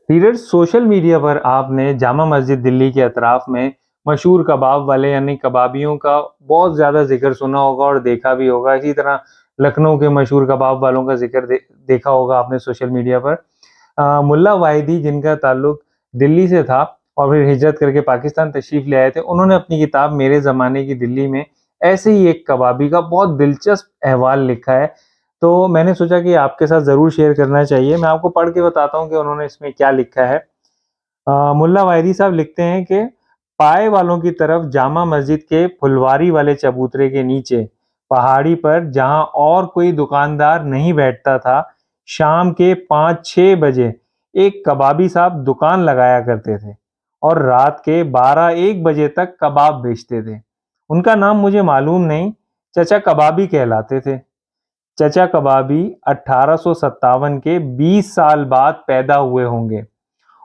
Readers, social media پر آپ نے جامع مسجد دلی کے اطراف میں مشہور کباب والے یعنی کبابیوں کا بہت زیادہ ذکر سنا ہوگا اور دیکھا بھی ہوگا۔ اسی طرح لکھنؤ کے مشہور کباب والوں کا ذکر دیکھا ہوگا آپ نے سوشل میڈیا پر۔ ملا واحدی، جن کا تعلق دلی سے تھا اور پھر ہجرت کر کے پاکستان تشریف لے آئے تھے، انہوں نے اپنی کتاب میرے زمانے کی دلی میں ایسے ہی ایک کبابی کا بہت دلچسپ احوال لکھا ہے، تو میں نے سوچا کہ آپ کے ساتھ ضرور شیئر کرنا چاہیے۔ میں آپ کو پڑھ کے بتاتا ہوں کہ انہوں نے اس میں کیا لکھا ہے۔ ملا واحدی صاحب لکھتے ہیں کہ پائے والوں کی طرف جامع مسجد کے پھلواری والے چبوترے کے نیچے پہاڑی پر، جہاں اور کوئی دکاندار نہیں بیٹھتا تھا، شام کے 5-6 بجے ایک کبابی صاحب دکان لگایا کرتے تھے اور رات کے 12-1 بجے تک کباب بیچتے تھے۔ ان کا نام مجھے معلوم نہیں، چچا کبابی کہلاتے تھے۔ چچا کبابی 1857 کے 20 سال بعد پیدا ہوئے ہوں گے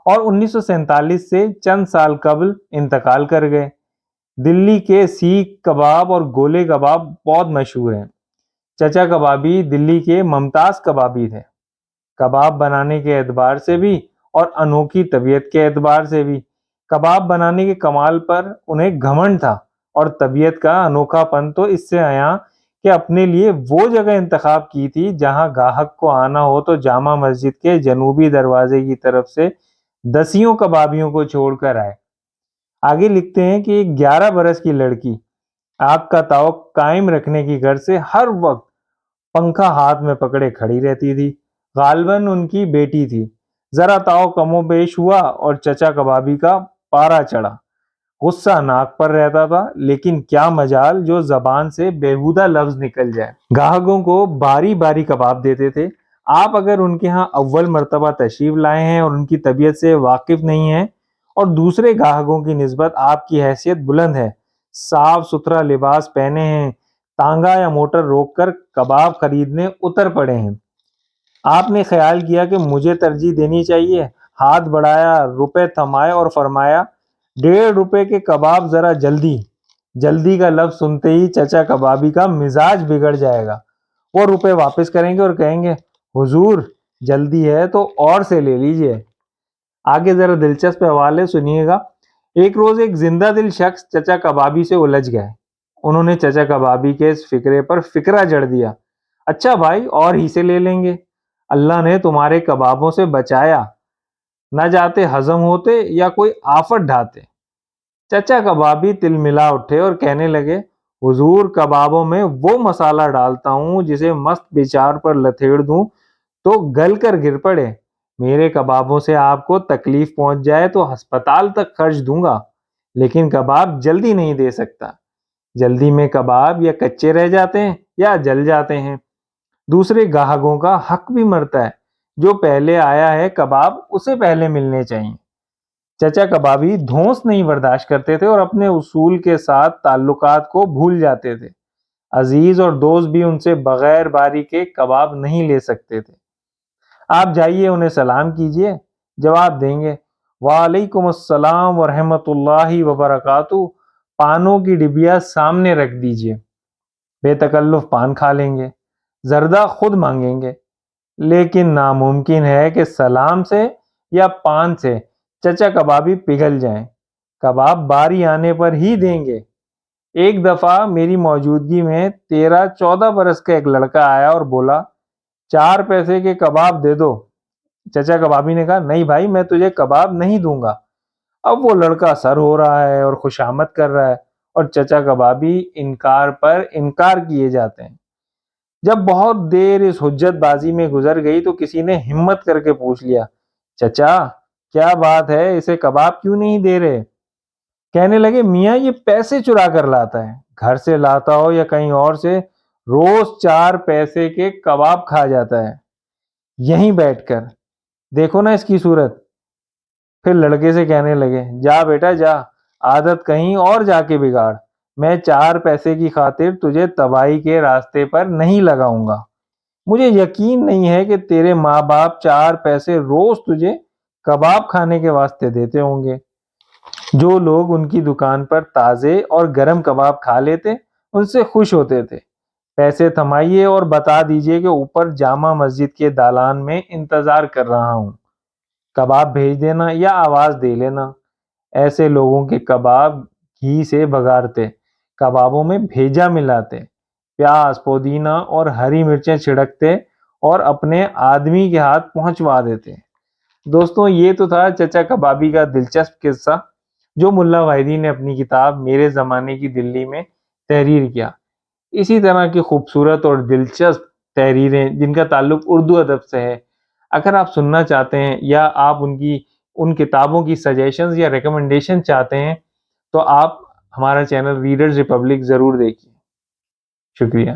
اور 1947 سے چند سال قبل انتقال کر گئے۔ دلی کے سیخ کباب اور گولے کباب بہت مشہور ہیں۔ چچا کبابی دلی کے ممتاز کبابی تھے، کباب بنانے کے اعتبار سے بھی اور انوکھی طبیعت کے اعتبار سے بھی۔ کباب بنانے کے کمال پر انہیں گھمنڈ تھا اور طبیعت کا انوکھا پن تو اس سے آیا کہ اپنے لیے وہ جگہ انتخاب کی تھی جہاں گاہک کو آنا ہو تو جامع مسجد کے جنوبی دروازے کی طرف سے دسیوں کبابیوں کو چھوڑ کر آئے۔ آگے لکھتے ہیں کہ ایک 11 برس کی لڑکی آگ کا تاؤ قائم رکھنے کی غرض سے ہر وقت پنکھا ہاتھ میں پکڑے کھڑی رہتی تھی۔ غالباً ان کی بیٹی تھی۔ ذرا تاؤ کم و بیش ہوا اور چچا کبابی کا پارا چڑھا۔ غصہ ناک پر رہتا تھا، لیکن کیا مجال جو زبان سے بیہودہ لفظ نکل جائے۔ گاہکوں کو باری باری کباب دیتے تھے۔ آپ اگر ان کے ہاں اول مرتبہ تشریف لائے ہیں اور ان کی طبیعت سے واقف نہیں ہیں اور دوسرے گاہکوں کی نسبت آپ کی حیثیت بلند ہے، صاف ستھرا لباس پہنے ہیں، تانگا یا موٹر روک کر کباب خریدنے اتر پڑے ہیں، آپ نے خیال کیا کہ مجھے ترجیح دینی چاہیے، ہاتھ بڑھایا، روپے تھمائے اور فرمایا 1.5 روپے کے کباب، ذرا جلدی۔ جلدی کا لفظ سنتے ہی چچا کبابی کا مزاج بگڑ جائے گا۔ وہ روپے واپس کریں گے اور کہیں گے حضور جلدی ہے تو اور سے لے لیجئے۔ آگے ذرا دلچسپ حوالے ہے، سنیے گا۔ ایک روز ایک زندہ دل شخص چچا کبابی سے الجھ گئے۔ انہوں نے چچا کبابی کے اس فکرے پر فکرہ جڑ دیا، اچھا بھائی اور ہی سے لے لیں گے، اللہ نے تمہارے کبابوں سے بچایا، نہ جاتے ہضم ہوتے یا کوئی آفت ڈھاتے۔ چچا کبابی تل ملا اٹھے اور کہنے لگے حضور کبابوں میں وہ مسالہ ڈالتا ہوں جسے مست بچار پر لتھیڑ دوں تو گل کر گر پڑے۔ میرے کبابوں سے آپ کو تکلیف پہنچ جائے تو ہسپتال تک خرچ دوں گا، لیکن کباب جلدی نہیں دے سکتا۔ جلدی میں کباب یا کچے رہ جاتے ہیں یا جل جاتے ہیں۔ دوسرے گاہکوں کا حق بھی مرتا ہے، جو پہلے آیا ہے کباب اسے پہلے ملنے چاہیے۔ چچا کبابی دھونس نہیں برداشت کرتے تھے اور اپنے اصول کے ساتھ تعلقات کو بھول جاتے تھے۔ عزیز اور دوست بھی ان سے بغیر باری کے کباب نہیں لے سکتے تھے۔ آپ جائیے انہیں سلام کیجئے، جواب دیں گے وعلیکم السلام ورحمۃ اللہ وبرکاتہ۔ پانوں کی ڈبیا سامنے رکھ دیجئے، بے تکلف پان کھا لیں گے، زردہ خود مانگیں گے، لیکن ناممکن ہے کہ سلام سے یا پان سے چچا کبابی پگھل جائیں، کباب باری آنے پر ہی دیں گے۔ ایک دفعہ میری موجودگی میں 13-14 برس کا ایک لڑکا آیا اور بولا 4 پیسے کے کباب دے دو۔ چچا کبابی نے کہا نہیں بھائی، میں تجھے کباب نہیں دوں گا۔ اب وہ لڑکا سر ہو رہا ہے اور خوشامد کر رہا ہے اور چچا کبابی انکار پر انکار کیے جاتے ہیں۔ جب بہت دیر اس حجت بازی میں گزر گئی تو کسی نے ہمت کر کے پوچھ لیا چچا کیا بات ہے، اسے کباب کیوں نہیں دے رہے؟ کہنے لگے میاں یہ پیسے چرا کر لاتا ہے، گھر سے لاتا ہو یا کہیں اور سے، روز 4 پیسے کے کباب کھا جاتا ہے یہیں بیٹھ کر، دیکھو نا اس کی صورت۔ پھر لڑکے سے کہنے لگے جا بیٹا جا، عادت کہیں اور جا کے بگاڑ، میں 4 پیسے کی خاطر تجھے تباہی کے راستے پر نہیں لگاؤں گا۔ مجھے یقین نہیں ہے کہ تیرے ماں باپ 4 پیسے روز تجھے کباب کھانے کے واسطے دیتے ہوں گے۔ جو لوگ ان کی دکان پر تازے اور گرم کباب کھا لیتے ان سے خوش ہوتے تھے۔ پیسے تھمائیے اور بتا دیجئے کہ اوپر جامع مسجد کے دالان میں انتظار کر رہا ہوں۔ کباب بھیج دینا یا آواز دے لینا۔ ایسے لوگوں کے کباب گھی سے بگارتے، کبابوں میں بھیجا ملاتے، پیاز، پودینہ اور ہری مرچیں چھڑکتے اور اپنے آدمی کے ہاتھ پہنچوا دیتے۔ دوستوں، یہ تو تھا چچا کبابی کا دلچسپ قصہ جو ملا واحدی نے اپنی کتاب میرے زمانے کی دلی میں تحریر کیا۔ اسی طرح کی خوبصورت اور دلچسپ تحریریں جن کا تعلق اردو ادب سے ہے، اگر آپ سننا چاہتے ہیں یا آپ ان کتابوں کی سجیشنز یا ریکمنڈیشن چاہتے ہیں تو آپ ہمارا چینل ریڈرز ریپبلک ضرور دیکھیے۔ شکریہ۔